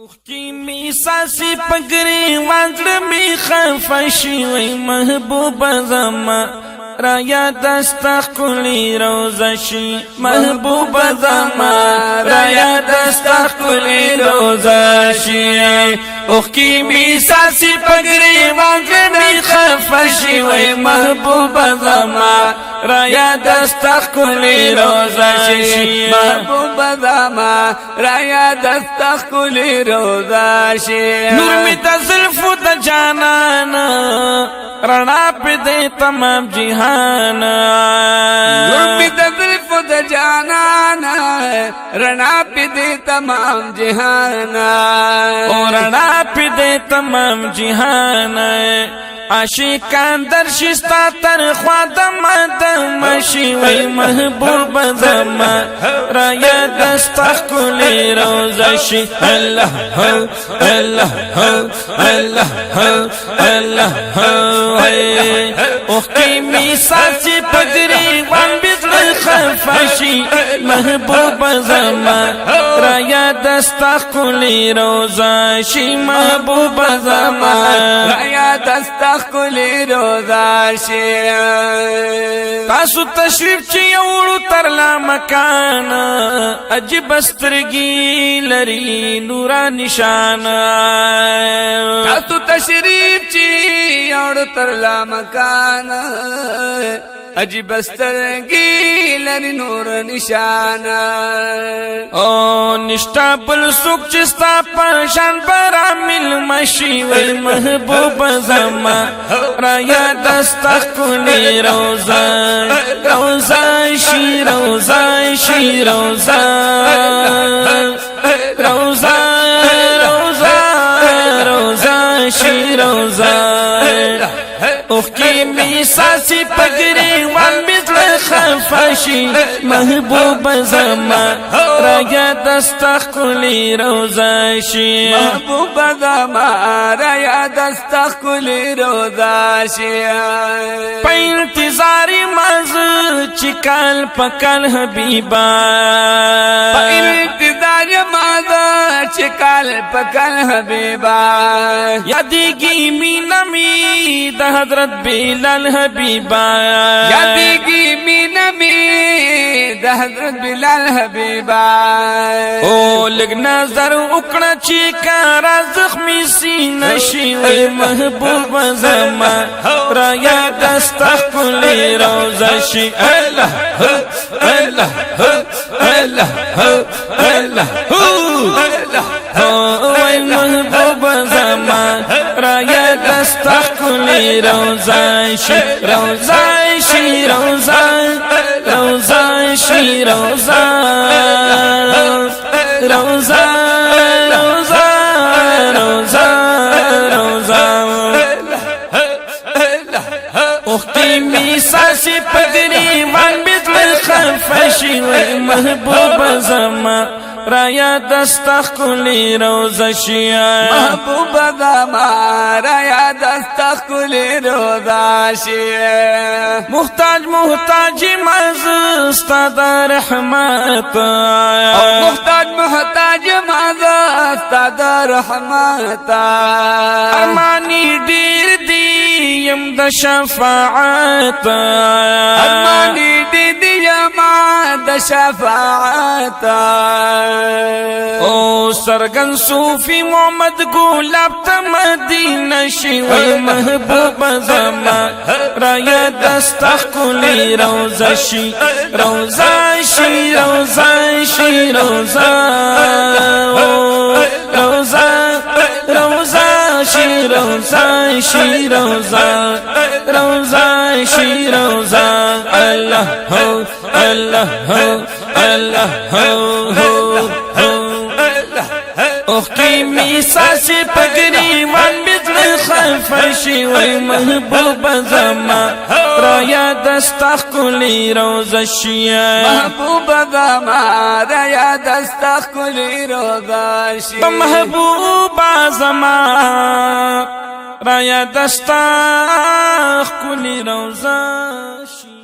اخکی می ساسی پگری وانزر می خفشی وی محبوب زما را یاد است کلی روزشی محبوب زما را یاد است کلی روزشی اخکی می ساسی پگری وانزر می خفشی وی محبوب زما را یاد است کلی روزشی محبوب زما را یاد است کلی روزشی نور می تزلفو د جانانا رنا پہ دے تمام جہان نور می تزلفو د جانانا رنا پہ دے تمام جہان او رنا پہ دے تمام جہان عاشقان در شستا تر خواد مدم شوی محبوب زما را یاد است کلی روزشی اللہ ہو اللہ ہو اللہ ہو اللہ ہو اختی می ساسی پگری وان بزل خفشی محبوب زما را یاد است کلی روزشی محبوب زما را یاد است کلی روزشی تاسو تشریف چی یوڑو ترلا مکان عجب استرگی لری نورا نشان تاسو تشریف چی یوڑو ترلا مکان عجب استرگی لری نور نشان او نشتا بل سوک چستا پرشان برا مل مشی وی محبوب زما را یاد است کلی روزا روزا شی روزا شی روزا روزا روزا روزا شی روزا اخکی می ساسی پگری وان بزل خفشی محبوب زما را یاد است کلی روزشی محبوب زما را یاد است کلی روزشی پا انتظاری مز چکال پکل حبیبا پا انتظاری مز چکال پکل حبیبا یادیگی می نمی دا حضرت بلال حبیبا یادیگی می نمی دا حضرت بلال حبیبا او لگ نظر اکڑا چی کارا زخمی سی نشی وی محبوب زما را یاد است کلی روزشی اللہ ہو اللہ ہو اللہ ہو اللہ ہو وی محبوب زما را یاد است کلی روزشی روزشی روزا روزشی روزا روزا روزا روزا روزا اختی می ساسی پگری وان بزل خفشی و محبوب زما را یاد است کلی روزشی محبوب زما را یاد است کلی روزشی محتاج محتاج مزست در رحمت محتاج محتاج مزست در رحمت ارمانی دیر دیم د شفاعت ارمانی دیم د شفاعت او سرگن صوفی محمد گلاب تا مدینہ شوی محبوب زما را یاد است کلی روزشی روزا شی روزا شی روزا روزا روزا شی روزا شی روزا روزا شی روزا اللہ ہو اللہ ہو اللہ ہو اختی می ساسی پگری وان بزل خفشی وی محبوب زما را یاد است کلی روزشی محبوب زما را یاد است کلی روزشی محبوب زما را یاد است کلی روزشی